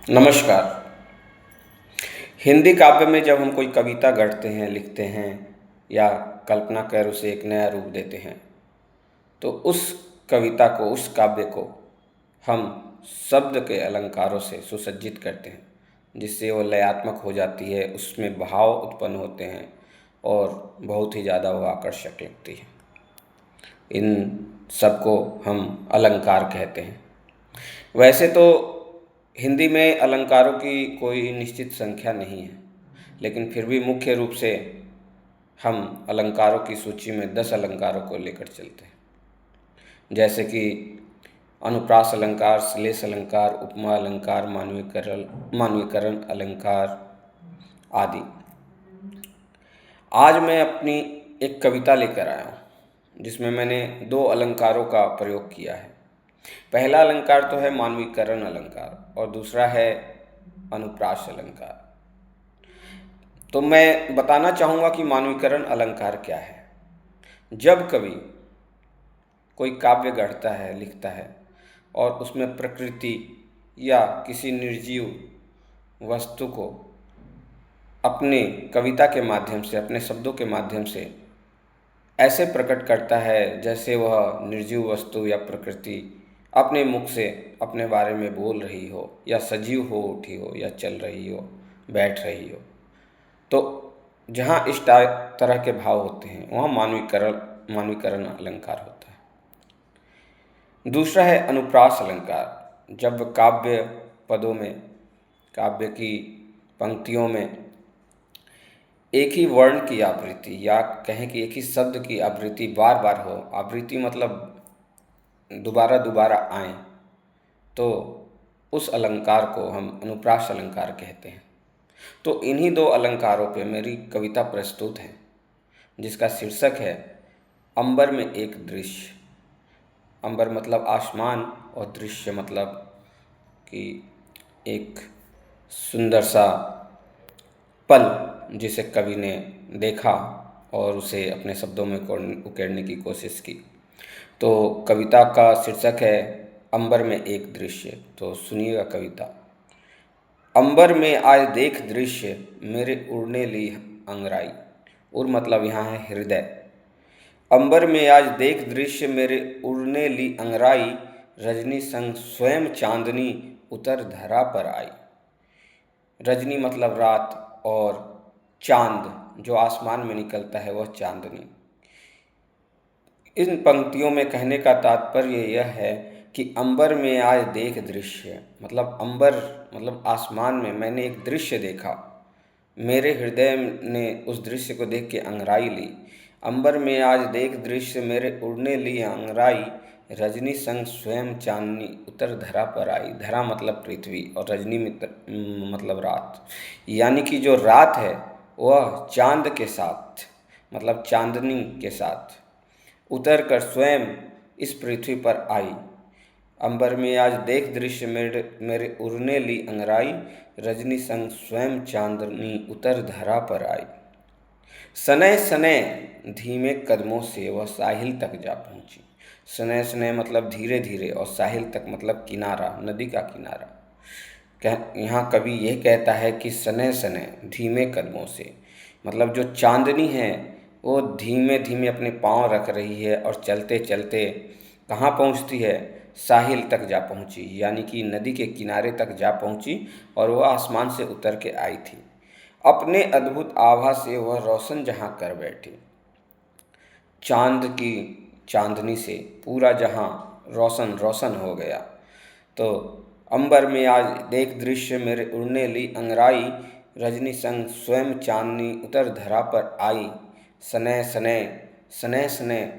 नमस्कार। हिंदी काव्य में जब हम कोई कविता गढ़ते हैं, लिखते हैं या कल्पना कर उसे एक नया रूप देते हैं, तो उस कविता को, उस काव्य को हम शब्द के अलंकारों से सुसज्जित करते हैं, जिससे वो लयात्मक हो जाती है, उसमें भाव उत्पन्न होते हैं और बहुत ही ज़्यादा वो आकर्षक लगती है। इन सबको हम अलंकार कहते हैं। वैसे तो हिंदी में अलंकारों की कोई निश्चित संख्या नहीं है, लेकिन फिर भी मुख्य रूप से हम अलंकारों की सूची में 10 अलंकारों को लेकर चलते हैं। जैसे कि अनुप्रास अलंकार, श्लेष अलंकार, उपमा अलंकार, मानवीकरण अलंकार आदि। आज मैं अपनी एक कविता लेकर आया हूँ, जिसमें मैंने 2 अलंकारों का प्रयोग किया है। पहला अलंकार तो है मानवीकरण अलंकार और दूसरा है अनुप्रास अलंकार। तो मैं बताना चाहूँगा कि मानवीकरण अलंकार क्या है। जब कवि कोई काव्य गढ़ता है, लिखता है और उसमें प्रकृति या किसी निर्जीव वस्तु को अपने कविता के माध्यम से, अपने शब्दों के माध्यम से ऐसे प्रकट करता है जैसे वह निर्जीव वस्तु या प्रकृति अपने मुख से अपने बारे में बोल रही हो, या सजीव हो उठी हो, या चल रही हो, बैठ रही हो। तो जहाँ इस तरह के भाव होते हैं वहाँ मानवीकरण अलंकार होता है। दूसरा है अनुप्रास अलंकार। जब काव्य पदों में, काव्य की पंक्तियों में एक ही वर्ण की आवृत्ति, या कहें कि एक ही शब्द की आवृत्ति बार बार हो, आवृत्ति मतलब दोबारा दोबारा आए, तो उस अलंकार को हम अनुप्रास अलंकार कहते हैं। तो इन्हीं 2 अलंकारों पे मेरी कविता प्रस्तुत है, जिसका शीर्षक है अंबर में एक दृश्य। अंबर मतलब आसमान और दृश्य मतलब कि एक सुंदर सा पल जिसे कवि ने देखा और उसे अपने शब्दों में उकेरने की कोशिश की। तो कविता का शीर्षक है अंबर में एक दृश्य। तो सुनिएगा कविता। अंबर में आज देख दृश्य, मेरे उड़ने ली अंगराई। उर मतलब यहाँ है हृदय। अंबर में आज देख दृश्य, मेरे उड़ने ली अंगराई। रजनी संग स्वयं चांदनी उतर धरा पर आई। रजनी मतलब रात, और चांद जो आसमान में निकलता है वह चांदनी। इन पंक्तियों में कहने का तात्पर्य यह है कि अंबर में आज देख दृश्य, मतलब अंबर मतलब आसमान में मैंने एक दृश्य देखा। मेरे हृदय ने उस दृश्य को देख के अंगराई ली। अंबर में आज देख दृश्य, मेरे उड़ने ली अंगराई। रजनी संग स्वयं चांदनी उतर धरा पर आई। धरा मतलब पृथ्वी और रजनी मतलब रात। यानी कि जो रात है वह चांद के साथ, मतलब चांदनी के साथ उतर कर स्वयं इस पृथ्वी पर आई। अंबर में आज देख दृश्य, मेरे उड़ने ली अंगराई। रजनी संग स्वयं चांदनी उतर धरा पर आई। सनय सनय धीमे कदमों से वह साहिल तक जा पहुंची। सनय सनय मतलब धीरे धीरे, और साहिल तक मतलब किनारा, नदी का किनारा। यहाँ कवि यह कहता है कि सनय सनय धीमे कदमों से, मतलब जो चांदनी है वो धीमे धीमे अपने पांव रख रही है और चलते चलते कहाँ पहुँचती है, साहिल तक जा पहुँची, यानी कि नदी के किनारे तक जा पहुँची और वह आसमान से उतर के आई थी। अपने अद्भुत आभा से वह रोशन जहाँ कर बैठी। चांद की चांदनी से पूरा जहाँ रोशन रोशन हो गया। तो अंबर में आज देख दृश्य, मेरे उड़ने ली अंगराई। रजनी संग स्वयं चांदनी उतर धरा पर आई। सनय सनय, सनय सनय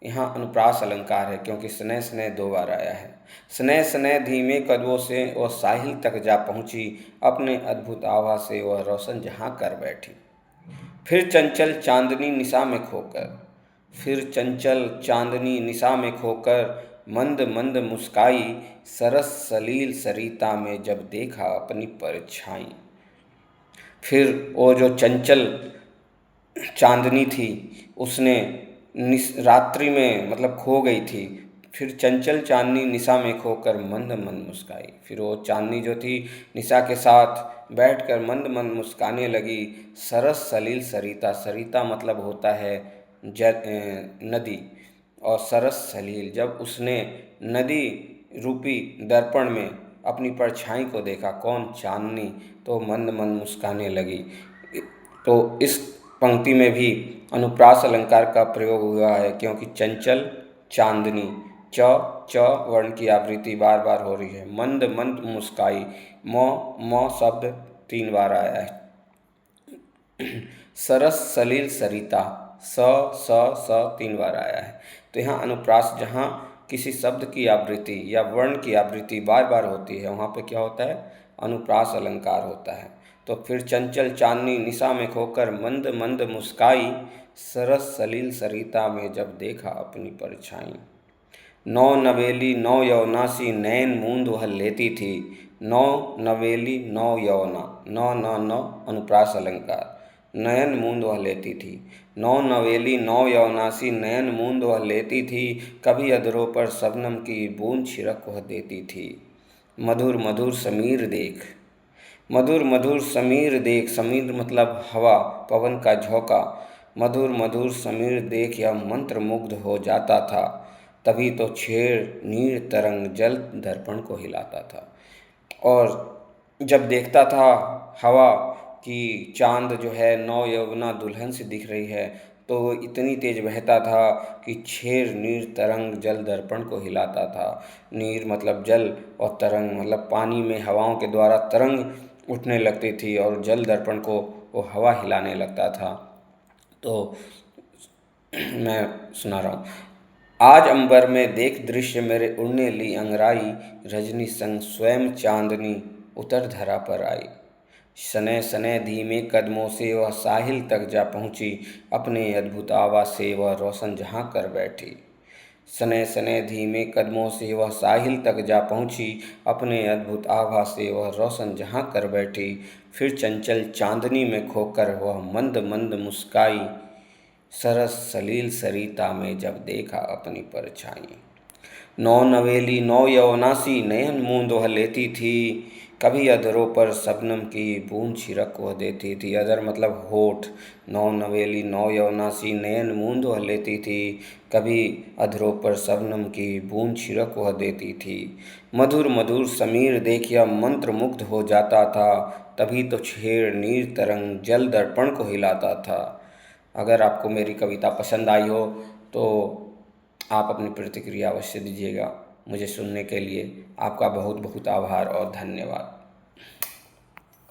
यहाँ अनुप्रास अलंकार है, क्योंकि सनय सनय 2 बार आया है। सनय सनय धीमे कदमों से वह साहिल तक जा पहुँची। अपने अद्भुत आभा से वह रोशन जहाँ कर बैठी। फिर चंचल चांदनी निशा में खोकर, फिर चंचल चांदनी निशा में खोकर मंद मंद मुस्काई। सरस सलील सरिता में जब देखा अपनी परछाई। फिर वो जो चंचल चांदनी थी उसने रात्रि में मतलब खो गई थी, फिर चंचल चांदनी निशा में खोकर मंद मंद मुस्काई। फिर वो चांदनी जो थी निशा के साथ बैठकर मंद मंद मुस्काने लगी। सरस सलील सरिता, सरिता मतलब होता है नदी, और सरस सलील, जब उसने नदी रूपी दर्पण में अपनी परछाई को देखा, कौन, चांदनी, तो मंद मंद मुस्काने लगी। तो इस पंक्ति में भी अनुप्रास अलंकार का प्रयोग हुआ है, क्योंकि चंचल चांदनी, च च वर्ण की आवृत्ति बार बार हो रही है। मंद मंद मुस्काई, म शब्द 3 बार आया है। सरस सलील सरिता, स 3 बार आया है। तो यहाँ अनुप्रास, जहाँ किसी शब्द की आवृत्ति या वर्ण की आवृत्ति बार बार होती है, वहाँ पे क्या होता है, अनुप्रास अलंकार होता है। तो फिर चंचल चांदनी निशा में खोकर मंद मंद मुस्काई, सरस सलील सरिता में जब देखा अपनी परछाई। नौ नवेली नौ यौनासी नैन मूंद वह लेती थी। नौ नवेली नौ यौना, नौ नौ नौ अनुप्रास अलंकार, नयन मूंद वह लेती थी। नौ नवेली नौ यौनासी नयन मूंद वह लेती थी, कभी अधरों पर शबनम की बूंद छिड़क वह देती थी। मधुर मधुर समीर देख, मधुर मधुर समीर देख, समीर मतलब हवा, पवन का झोंका। मधुर मधुर समीर देख यह मंत्र मुग्ध हो जाता था, तभी तो छेड़ नीर तरंग जल दर्पण को हिलाता था। और जब देखता था हवा कि चांद जो है नौ यौवना दुल्हन से दिख रही है, तो वो इतनी तेज बहता था कि छेड़ नीर तरंग जल दर्पण को हिलाता था। नीर मतलब जल, और तरंग मतलब पानी में हवाओं के द्वारा तरंग उठने लगती थी, और जल दर्पण को वो हवा हिलाने लगता था। तो मैं सुना रहा हूँ। आज अंबर में देख दृश्य मेरे उड़ने ली अंगराई, रजनी संग स्वयं चांदनी उतर धरा पर आई। सने सने धीमे कदमों से वह साहिल तक जा पहुँची, अपने अद्भुत आवा से वह रोशन जहाँ कर बैठी। सने सने धीमे कदमों से वह साहिल तक जा पहुँची, अपने अद्भुत आभा से वह रोशन जहाँ कर बैठी। फिर चंचल चांदनी में खोकर वह मंद मंद मुस्काई, सरस सलील सरिता में जब देखा अपनी परछाई। नौ नवेली नौ यौनासी नयन मूंद वह लेती थी, कभी अधरों पर शबनम की बूंद छिड़क वह देती थी। अधर मतलब होठ। नौ नवेली नौ यौनासी नयन मूंद वह लेती थी, कभी अधरों पर शबनम की बूंद छिड़क वह देती थी। मधुर मधुर समीर देखिया मंत्र मुग्ध हो जाता था, तभी तो छेड़ नीर तरंग जल दर्पण को हिलाता था। अगर आपको मेरी कविता पसंद आई हो तो आप अपनी प्रतिक्रिया अवश्य दीजिएगा। मुझे सुनने के लिए आपका बहुत बहुत आभार और धन्यवाद।